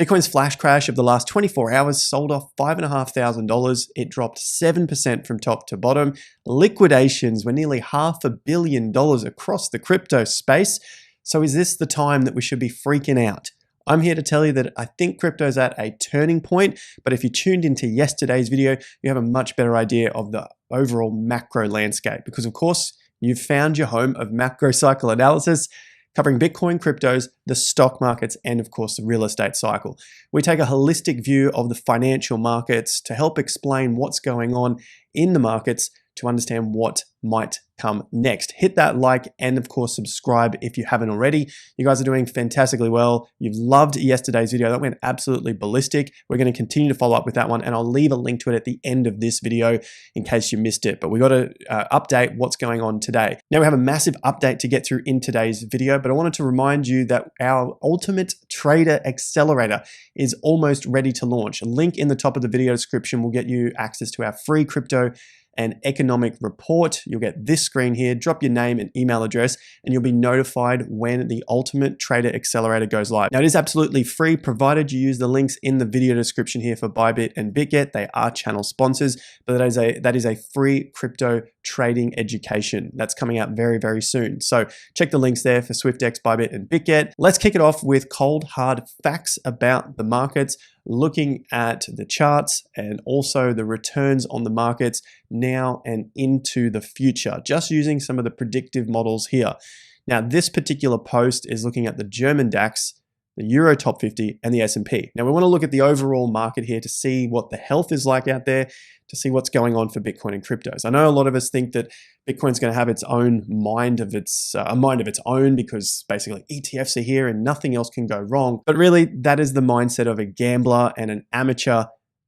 Bitcoin's flash crash of the last 24 hours sold off $5,500. It dropped 7% from top to bottom. Liquidations were nearly $500 million across the crypto space. So is this the time that we should be freaking out? I'm here to tell you that I think crypto's at a turning point, but if you tuned into yesterday's video, you have a much better idea of the overall macro landscape because, of course, you've found your home of macro cycle analysis, covering Bitcoin, cryptos, the stock markets, and of course the real estate cycle. We take a holistic view of the financial markets to help explain what's going on in the markets to understand what might come next. Hit that like and of course subscribe if you haven't already. You guys are doing fantastically well. You've loved yesterday's video. That went absolutely ballistic. We're going to continue to follow up with that one and I'll leave a link to it at the end of this video in case you missed it. But we got to update what's going on today. Now we have a massive update to get through in today's video, but I wanted to remind you that our Ultimate Trader Accelerator is almost ready to launch. A link in the top of the video description will get you access to our free crypto and economic report. You'll get this screen here, drop your name and email address, and you'll be notified when the Ultimate Trader Accelerator goes live. Now, it is absolutely free, provided you use the links in the video description here for Bybit and BitGet. They are channel sponsors, but that is a free crypto trading education that's coming out very, very soon. So check the links there for SwiftX, Bybit, and BitGet. Let's kick it off with cold, hard facts about the markets, looking at the charts and also the returns on the markets now and into the future, just using some of the predictive models here. Now, this particular post is looking at the German DAX, the Euro Top 50, and the S&P. Now, we want to look at the overall market here to see what the health is like out there, to see what's going on for Bitcoin and cryptos. I know a lot of us think that Bitcoin's going to have its own mind of its own because basically ETFs are here and nothing else can go wrong. But really, that is the mindset of a gambler and an amateur.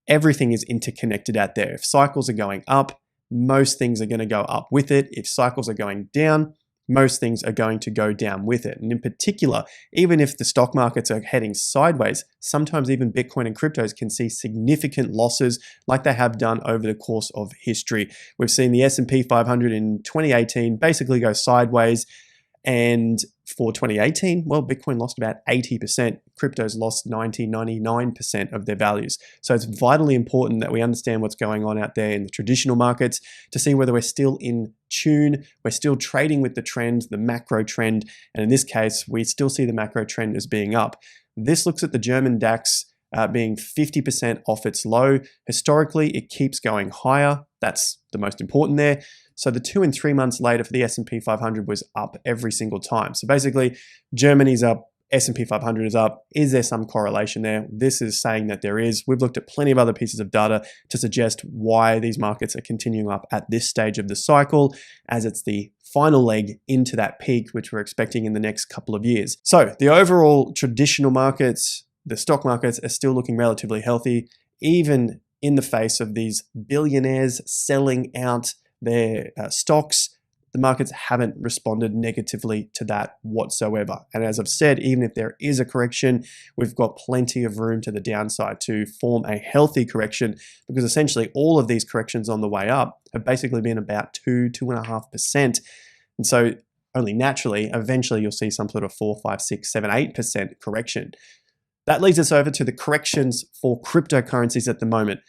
Everything is interconnected out there. If cycles are going up, most things are going to go up with it. If cycles are going down, most things are going to go down with it. And in particular, even if the stock markets are heading sideways, sometimes even Bitcoin and cryptos can see significant losses like they have done over the course of history. We've seen the S&P 500 in 2018 basically go sideways. And for 2018, well, Bitcoin lost about 80%. Cryptos lost 99% of their values. So it's vitally important that we understand what's going on out there in the traditional markets to see whether we're still in tune, we're still trading with the trend, the macro trend. And in this case, we still see the macro trend as being up. This looks at the German DAX being 50% off its low. Historically, it keeps going higher. That's the most important there. So the 2 and 3 months later for the S&P 500 was up every single time. So basically, Germany's up, S&P 500 is up. Is there some correlation there? This is saying that there is. We've looked at plenty of other pieces of data to suggest why these markets are continuing up at this stage of the cycle, as it's the final leg into that peak, which we're expecting in the next couple of years. So the overall traditional markets, the stock markets are still looking relatively healthy, even in the face of these billionaires selling out their stocks. The markets haven't responded negatively to that whatsoever. And as I've said, even if there is a correction, we've got plenty of room to the downside to form a healthy correction, because essentially all of these corrections on the way up have basically been about 2.5%. And so only naturally, eventually you'll see some sort of 4, 5, 6, 7, 8% correction. That leads us over to the corrections for cryptocurrencies at the moment.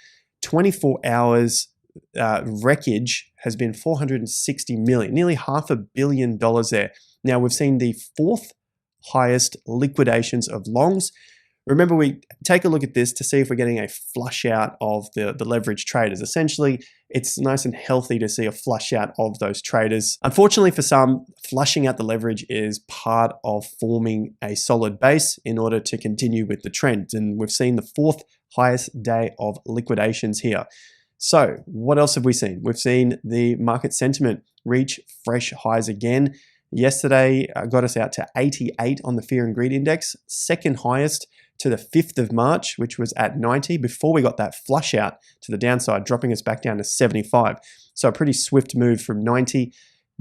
24 hours wreckage has been 460 million, nearly $500 million there. Now we've seen the 4th highest liquidations of longs. Remember, we take a look at this to see if we're getting a flush out of the leverage traders. Essentially, it's nice and healthy to see a flush out of those traders. Unfortunately for some, flushing out the leverage is part of forming a solid base in order to continue with the trend. And we've seen the 4th highest day of liquidations here. So what else have we seen? We've seen the market sentiment reach fresh highs again. Yesterday got us out to 88 on the Fear and Greed Index, second highest to the 5th of March, which was at 90 before we got that flush out to the downside, dropping us back down to 75. So a pretty swift move from 90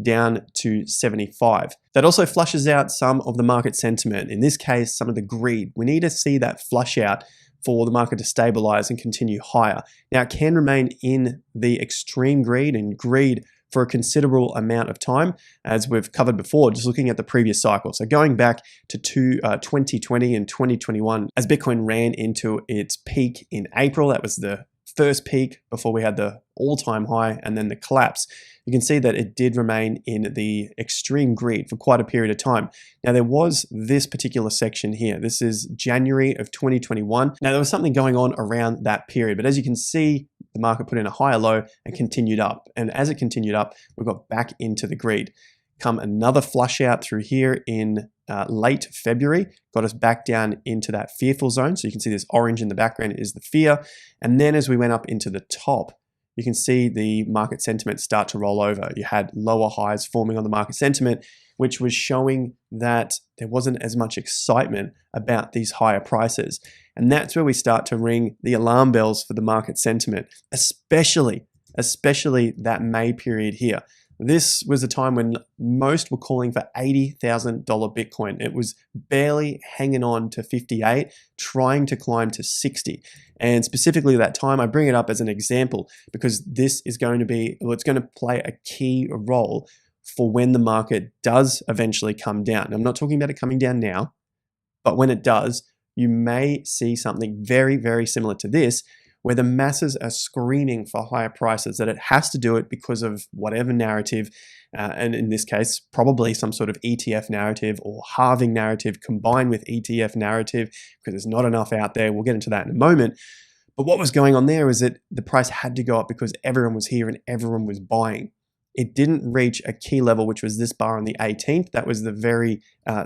down to 75. That also flushes out some of the market sentiment. In this case, some of the greed. We need to see that flush out for the market to stabilize and continue higher. Now, it can remain in the extreme greed, and greed for a considerable amount of time, as we've covered before, just looking at the previous cycle. So going back to 2020 and 2021, as Bitcoin ran into its peak in April, that was the first peak before we had the all-time high and then the collapse. You can see that it did remain in the extreme greed for quite a period of time. Now, there was this particular section here. This is January of 2021. Now, there was something going on around that period, but as you can see, the market put in a higher low and continued up. And as it continued up, we got back into the greed. Come another flush out through here in late February, got us back down into that fearful zone. So you can see this orange in the background is the fear. And then as we went up into the top, you can see the market sentiment start to roll over. You had lower highs forming on the market sentiment, which was showing that there wasn't as much excitement about these higher prices. And that's where we start to ring the alarm bells for the market sentiment, especially that May period here. This was a time when most were calling for $80,000 Bitcoin. It was barely hanging on to 58, trying to climb to 60. And specifically that time, I bring it up as an example because this is going to be, well, it's going to play a key role for when the market does eventually come down. I'm not talking about it coming down now, but when it does, you may see something very, very similar to this, where the masses are screaming for higher prices, that it has to do it because of whatever narrative, and in this case, probably some sort of ETF narrative or halving narrative combined with ETF narrative, because there's not enough out there. We'll get into that in a moment. But what was going on there is that the price had to go up because everyone was here and everyone was buying. It didn't reach a key level, which was this bar on the 18th. That was the very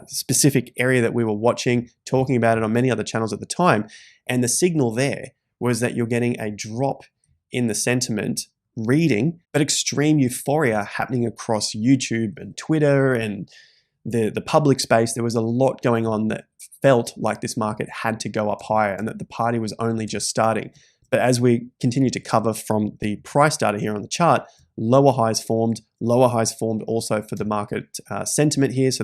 specific area that we were watching, talking about it on many other channels at the time. And the signal there was that you're getting a drop in the sentiment reading, but extreme euphoria happening across YouTube and Twitter and the public space. There was a lot going on that felt like this market had to go up higher and that the party was only just starting. But as we continue to cover from the price data here on the chart, lower highs formed also for the market sentiment here. So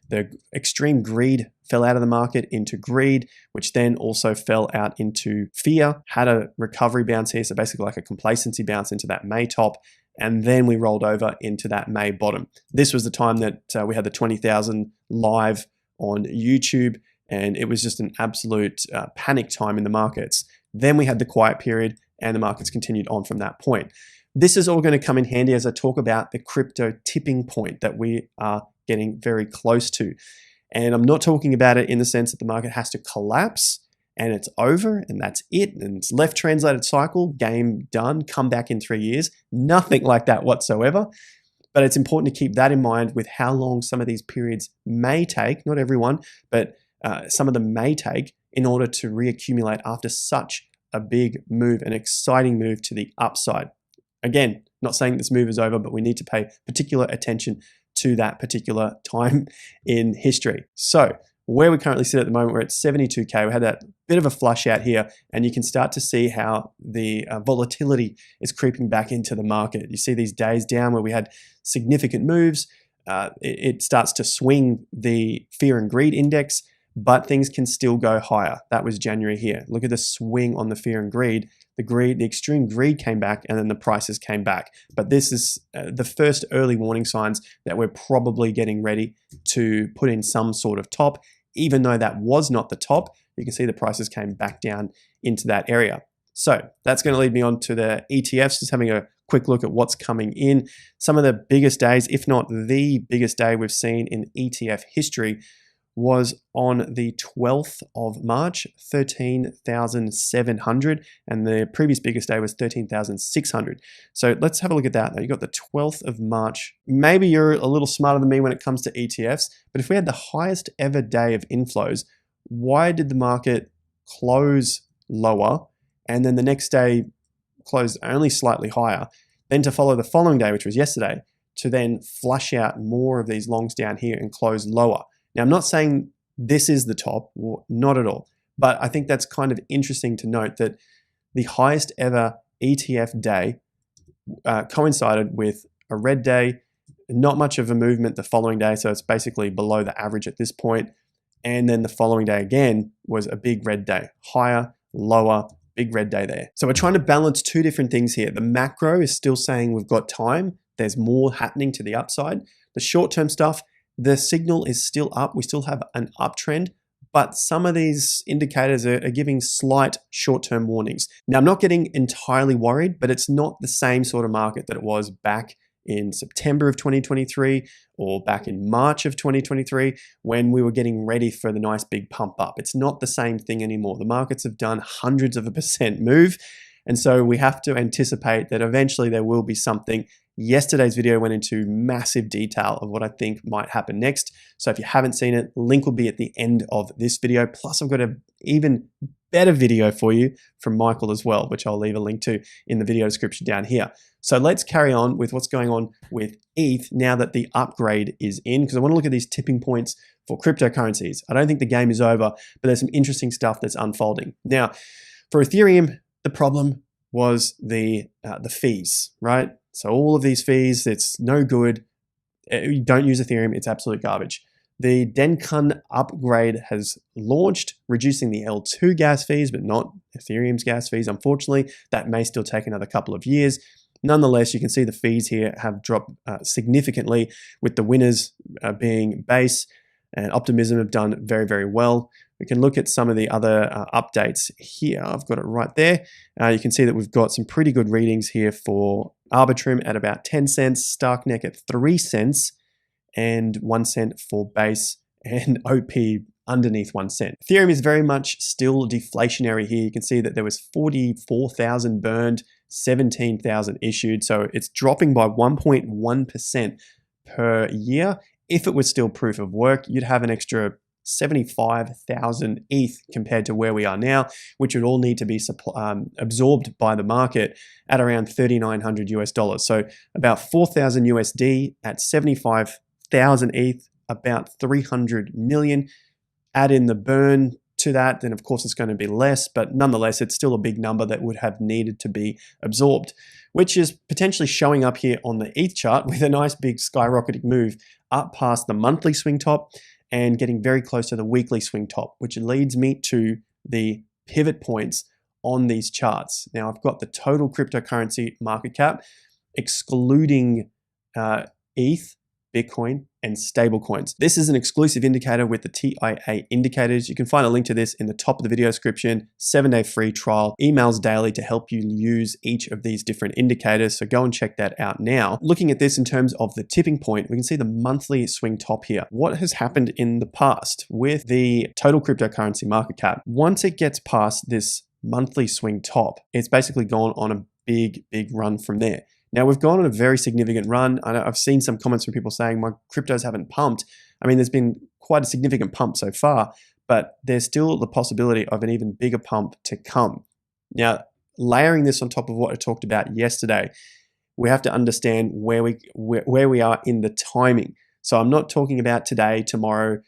the extreme greed fell out of the market into greed, which then also fell out into fear, had a recovery bounce here. So basically like a complacency bounce into that May top. And then we rolled over into that May bottom. This was the time that we had the 20,000 live on YouTube, and it was just an absolute panic time in the markets. Then we had the quiet period and the markets continued on from that point. This is all going to come in handy as I talk about the crypto tipping point that we are getting very close to. And I'm not talking about it in the sense that the market has to collapse and it's over and that's it and it's left translated cycle, game done, come back in 3 years. Nothing like that whatsoever. But it's important to keep that in mind with how long some of these periods may take, not everyone, but some of them may take in order to reaccumulate after such a big move, an exciting move to the upside. Again, not saying this move is over, but we need to pay particular attention to that particular time in history. So where we currently sit at the moment, we're at 72K. We had that bit of a flush out here, and you can start to see how the volatility is creeping back into the market. You see these days down where we had significant moves. It starts to swing the fear and greed index, but things can still go higher. That was January here. Look at the swing on the fear and greed. The extreme greed came back and then the prices came back. But this is the first early warning signs that we're probably getting ready to put in some sort of top. Even though that was not the top, you can see the prices came back down into that area. So that's going to lead me on to the ETFs, just having a quick look at what's coming in. Some of the biggest days, if not the biggest day we've seen in ETF history, was on the 12th of March, 13,700, and the previous biggest day was 13,600. So let's have a look at that. Now you got the 12th of March. Maybe you're a little smarter than me when it comes to ETFs, but if we had the highest ever day of inflows, why did the market close lower and then the next day closed only slightly higher, then to follow the following day, which was yesterday, to then flush out more of these longs down here and close lower? Now, I'm not saying this is the top, not at all, but I think that's kind of interesting to note that the highest ever ETF day coincided with a red day, not much of a movement the following day, so it's basically below the average at this point, and then the following day again was a big red day, higher, lower, big red day there. So we're trying to balance two different things here. The macro is still saying we've got time. there's more happening to the upside. The short-term stuff, the signal is still up. We still have an uptrend, but some of these indicators are giving slight short-term warnings. Now, I'm not getting entirely worried, but it's not the same sort of market that it was back in September of 2023 or back in March of 2023 when we were getting ready for the nice big pump up. It's not the same thing anymore. The markets have done hundreds of a percent move, and so we have to anticipate that eventually there will be something. Yesterday's video went into massive detail of what I think might happen next. So if you haven't seen it, link will be at the end of this video. Plus I've got an even better video for you from Michael as well, which I'll leave a link to in the video description down here. So let's carry on with what's going on with ETH now that the upgrade is in, because I want to look at these tipping points for cryptocurrencies. I don't think the game is over, but there's some interesting stuff that's unfolding. Now, for Ethereum, the problem was the fees, right? So all of these fees, it's no good. You don't use Ethereum, it's absolute garbage. The Dencun upgrade has launched, reducing the L2 gas fees, but not Ethereum's gas fees. Unfortunately, that may still take another couple of years. Nonetheless, you can see the fees here have dropped significantly, with the winners being Base and Optimism have done very, very well. We can look at some of the other updates here. I've got it right there. You can see that we've got some pretty good readings here for Arbitrum at about 10 cents, Starknet at 3 cents, and 1 cent for Base, and OP underneath 1 cent. Ethereum is very much still deflationary here. You can see that there was 44,000 burned, 17,000 issued. So it's dropping by 1.1% per year. If it was still proof of work, you'd have an extra 75,000 ETH compared to where we are now, which would all need to be absorbed by the market at around 3,900 US dollars. So about 4,000 USD at 75,000 ETH, about 300 million. Add in the burn to that, then of course it's going to be less, but nonetheless, it's still a big number that would have needed to be absorbed, which is potentially showing up here on the ETH chart with a nice big skyrocketing move up past the monthly swing top and getting very close to the weekly swing top, which leads me to the pivot points on these charts. Now I've got the total cryptocurrency market cap, excluding ETH, Bitcoin, and stablecoins. This is an exclusive indicator with the TIA indicators. You can find a link to this in the top of the video description. 7-day free trial, emails daily to help you use each of these different indicators. So go and check that out now. Looking at this in terms of the tipping point, we can see the monthly swing top here. What has happened in the past with the total cryptocurrency market cap? Once it gets past this monthly swing top, it's basically gone on a big run from there. Now, we've gone on a very significant run. I've seen some comments from people saying my cryptos haven't pumped. I mean, there's been quite a significant pump so far, but there's still the possibility of an even bigger pump to come. Now, layering this on top of what I talked about yesterday, we have to understand where we are in the timing. So I'm not talking about today, tomorrow,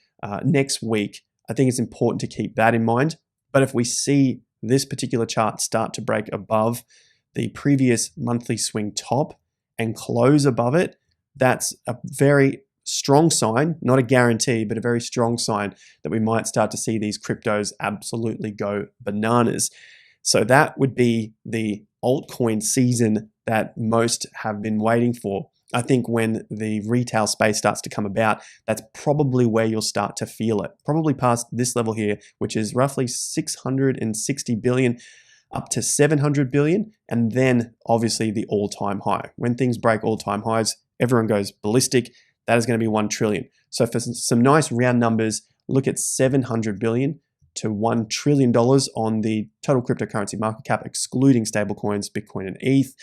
next week. I think it's important to keep that in mind. But if we see this particular chart start to break above the previous monthly swing top and close above it, that's a very strong sign, not a guarantee, but a very strong sign that we might start to see these cryptos absolutely go bananas. So that would be the altcoin season that most have been waiting for. I think when the retail space starts to come about, that's probably where you'll start to feel it. Probably past this level here, which is roughly 660 billion up to 700 billion, and then obviously the all-time high. When things break all-time highs, everyone goes ballistic. That is going to be 1 trillion. So for some nice round numbers, look at 700 billion to $1 trillion on the total cryptocurrency market cap, excluding stablecoins, Bitcoin, and ETH.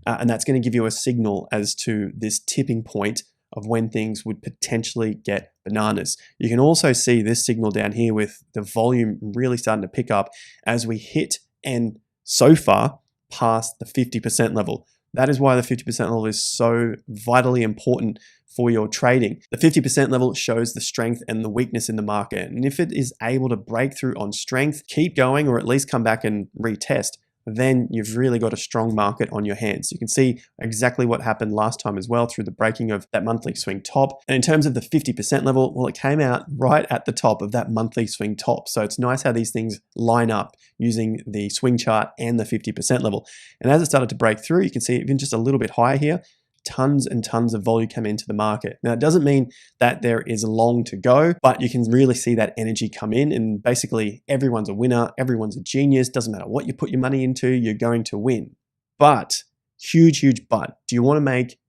And that's going to give you a signal as to this tipping point of when things would potentially get bananas. You can also see this signal down here with the volume really starting to pick up as we hit and so far past the 50% level. That is why the 50% level is so vitally important for your trading. The 50% level shows the strength and the weakness in the market. And if it is able to break through on strength, keep going, or at least come back and retest, then you've really got a strong market on your hands. You can see exactly what happened last time as well through the breaking of that monthly swing top. And in terms of the 50% level, well, it came out right at the top of that monthly swing top. So it's nice how these things line up using the swing chart and the 50% level. And as it started to break through, you can see even just a little bit higher here, tons and tons of volume come into the market. Now, it doesn't mean that there is long to go, but you can really see that energy come in, and basically everyone's a winner, everyone's a genius. Doesn't matter what you put your money into, you're going to win. But, huge but, do you want to make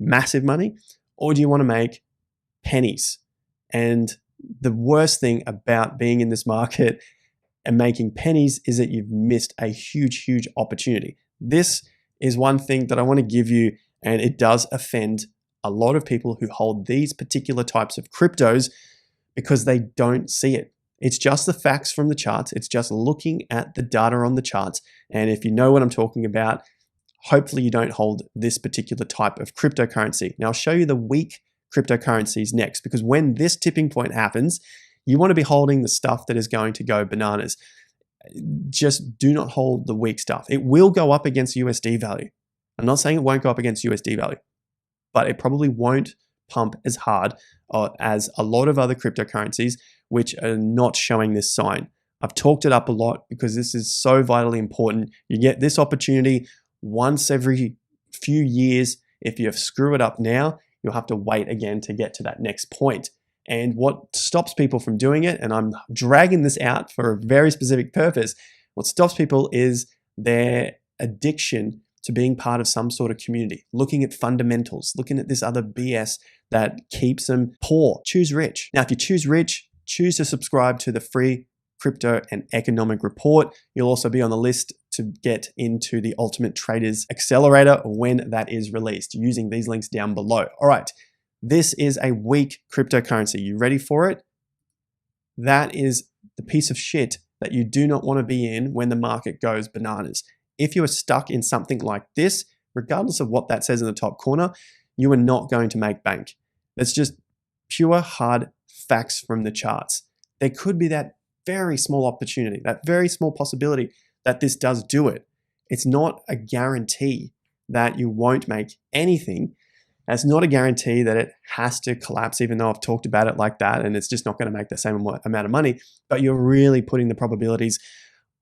massive money or do you want to make pennies? And the worst thing about being in this market and making pennies is that you've missed a huge opportunity. This is one thing that I want to give you, and it does offend a lot of people who hold these particular types of cryptos because they don't see it. It's just the facts from the charts. It's just looking at the data on the charts. And if you know what I'm talking about, hopefully you don't hold this particular type of cryptocurrency. Now I'll show you the weak cryptocurrencies next, because when this tipping point happens, you want to be holding the stuff that is going to go bananas. Just do not hold the weak stuff. It will go up against USD value. I'm not saying it won't go up against USD value, but it probably won't pump as hard as a lot of other cryptocurrencies which are not showing this sign. I've talked it up a lot because this is so vitally important. You get this opportunity once every few years. If you screw it up now, you'll have to wait again to get to that next point. And what stops people from doing it, and I'm dragging this out for a very specific purpose, what stops people is their addiction to being part of some sort of community, looking at fundamentals, looking at this other BS that keeps them poor. Choose rich. Now, if you choose rich, choose to subscribe to the free Crypto and Economic Report. You'll also be on the list to get into the Ultimate Traders Accelerator when that is released, using these links down below. All right, this is a weak cryptocurrency. You ready for it? That is the piece of shit that you do not want to be in when the market goes bananas. If you are stuck in something like this, regardless of what that says in the top corner, you are not going to make bank. That's just pure hard facts from the charts. There could be that very small opportunity, that very small possibility that this does do it. It's not a guarantee that you won't make anything. It's not a guarantee that it has to collapse, even though I've talked about it like that, and it's just not going to make the same amount of money, but you're really putting the probabilities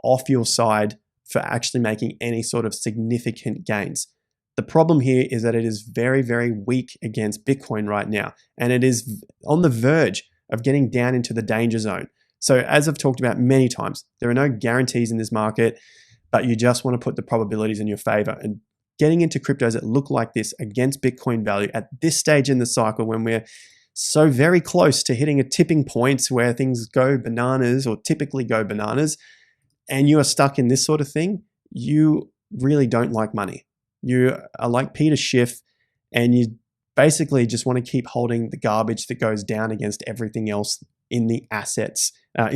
off your side for actually making any sort of significant gains. The problem here is that it is very weak against Bitcoin right now, and it is on the verge of getting down into the danger zone. So as I've talked about many times, there are no guarantees in this market, but you just want to put the probabilities in your favor. And getting into cryptos that look like this against Bitcoin value at this stage in the cycle, when we're so very close to hitting a tipping point where things go bananas or typically go bananas, and you are stuck in this sort of thing, you really don't like money. You are like Peter Schiff, and you basically just want to keep holding the garbage that goes down against everything else in the assets, all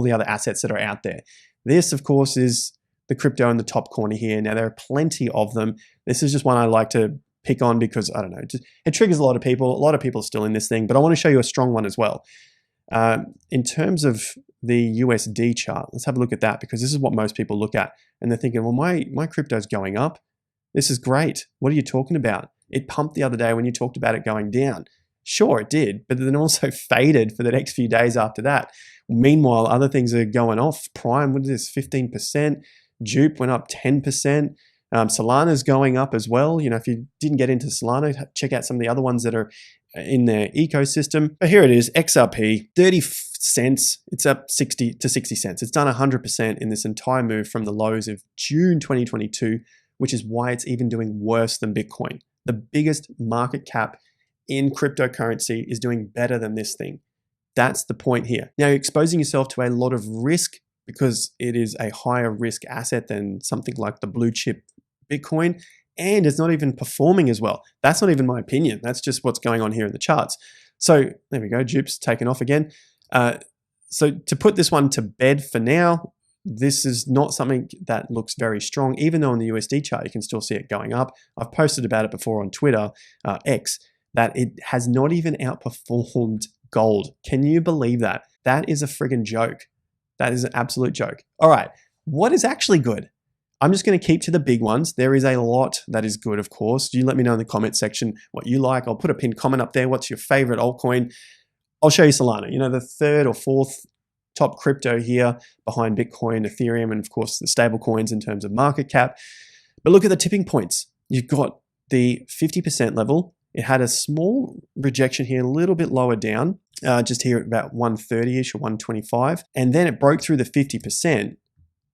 the other assets that are out there. This, of course, is the crypto in the top corner here. Now, there are plenty of them. This is just one I like to pick on because, I don't know, it triggers a lot of people. A lot of people are still in this thing, but I want to show you a strong one as well. In terms of the USD chart, let's have a look at that, because this is what most people look at, and they're thinking, well, my crypto's going up. This is great. What are you talking about? It pumped the other day when you talked about it going down. Sure, it did, but then also faded for the next few days after that. Meanwhile, other things are going off. Prime, what is this, 15%? Jupe went up 10%. Solana's going up as well. You know, if you didn't get into Solana, check out some of the other ones that are in their ecosystem. But here it is, XRP, 30 cents. It's up 60 to 60 cents. It's done 100% in this entire move from the lows of June 2022, which is why it's even doing worse than Bitcoin. The biggest market cap in cryptocurrency is doing better than this thing. That's the point here. Now, you're exposing yourself to a lot of risk because it is a higher risk asset than something like the blue chip Bitcoin, and it's not even performing as well. That's not even my opinion. That's just what's going on here in the charts. So there we go. Jupe's taken off again. So to put this one to bed for now, this is not something that looks very strong, even though on the USD chart, you can still see it going up. I've posted about it before on Twitter, X, that it has not even outperformed gold. Can you believe that? That is a friggin' joke. That is an absolute joke. All right, what is actually good? I'm just going to keep to the big ones. There is a lot that is good, of course. You let me know in the comment section what you like. I'll put a pinned comment up there. What's your favorite altcoin? I'll show you Solana. You know, the third or fourth top crypto here behind Bitcoin, Ethereum, and of course the stable coins in terms of market cap. But look at the tipping points. You've got the 50% level. It had a small rejection here, a little bit lower down, just here at about 130-ish or 125. And then it broke through the 50%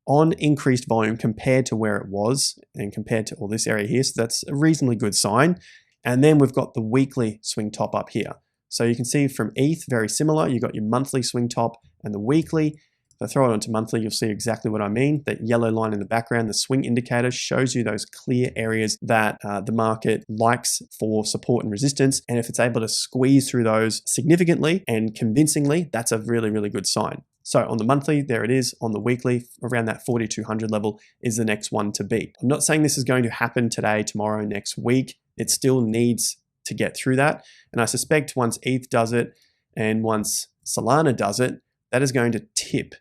on increased volume compared to where it was and compared to all this area here. So that's a reasonably good sign. And then we've got the weekly swing top up here. So you can see from ETH, very similar. You've got your monthly swing top and the weekly. If I throw it onto monthly, you'll see exactly what I mean. That yellow line in the background, the swing indicator, shows you those clear areas that the market likes for support and resistance. And if it's able to squeeze through those significantly and convincingly, that's a really, really good sign. So on the monthly, there it is. On the weekly, around that 4,200 level is the next one to beat. I'm not saying this is going to happen today, tomorrow, next week. It still needs to get through that. And I suspect once ETH does it and once Solana does it, that is going to tip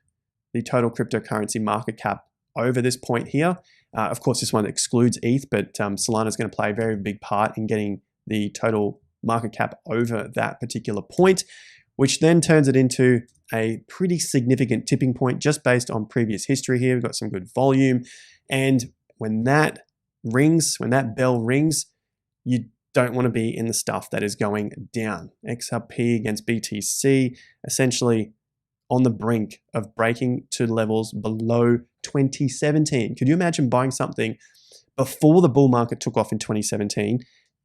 the total cryptocurrency market cap over this point here. Of course, this one excludes ETH, but Solana is going to play a very big part in getting the total market cap over that particular point, which then turns it into a pretty significant tipping point just based on previous history here. We've got some good volume. And when that rings, when that bell rings, you don't want to be in the stuff that is going down. XRP against BTC, essentially on the brink of breaking to levels below 2017. Could you imagine buying something before the bull market took off in 2017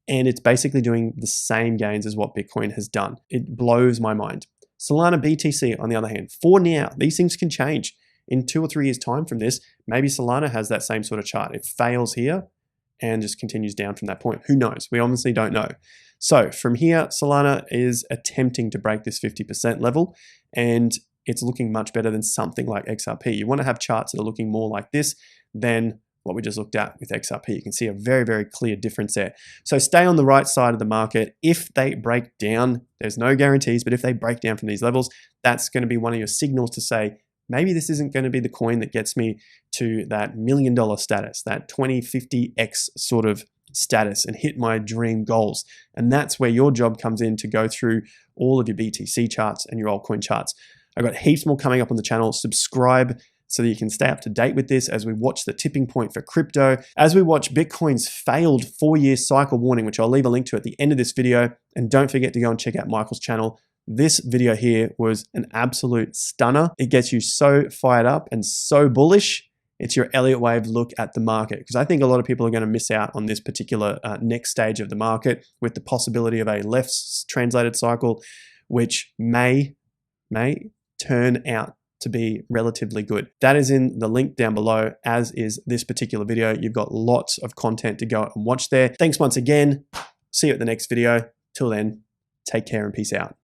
and it's basically doing the same gains as what Bitcoin has done? It blows my mind. Solana BTC, on the other hand, for now, these things can change. In 2 or 3 years' time from this, maybe Solana has that same sort of chart. It fails here and just continues down from that point. Who knows? We honestly don't know. So from here, Solana is attempting to break this 50% level, and it's looking much better than something like XRP. You want to have charts that are looking more like this than what we just looked at with XRP. You can see a very, very clear difference there. So stay on the right side of the market. If they break down, there's no guarantees, but if they break down from these levels, that's going to be one of your signals to say, maybe this isn't going to be the coin that gets me to that $1 million status, that 20, 50x sort of status and hit my dream goals. And that's where your job comes in to go through all of your BTC charts and your altcoin charts. I've got heaps more coming up on the channel. Subscribe so that you can stay up to date with this as we watch the tipping point for crypto, as we watch Bitcoin's failed 4-year cycle warning, which I'll leave a link to at the end of this video. And don't forget to go and check out Michael's channel. This video here was an absolute stunner. It gets you so fired up and so bullish. It's your Elliott wave look at the market, because I think a lot of people are going to miss out on this particular next stage of the market with the possibility of a left translated cycle, which may turn out to be relatively good. That is in the link down below, as is this particular video. You've got lots of content to go and watch there. Thanks once again. See you at the next video. Till then, take care and peace out.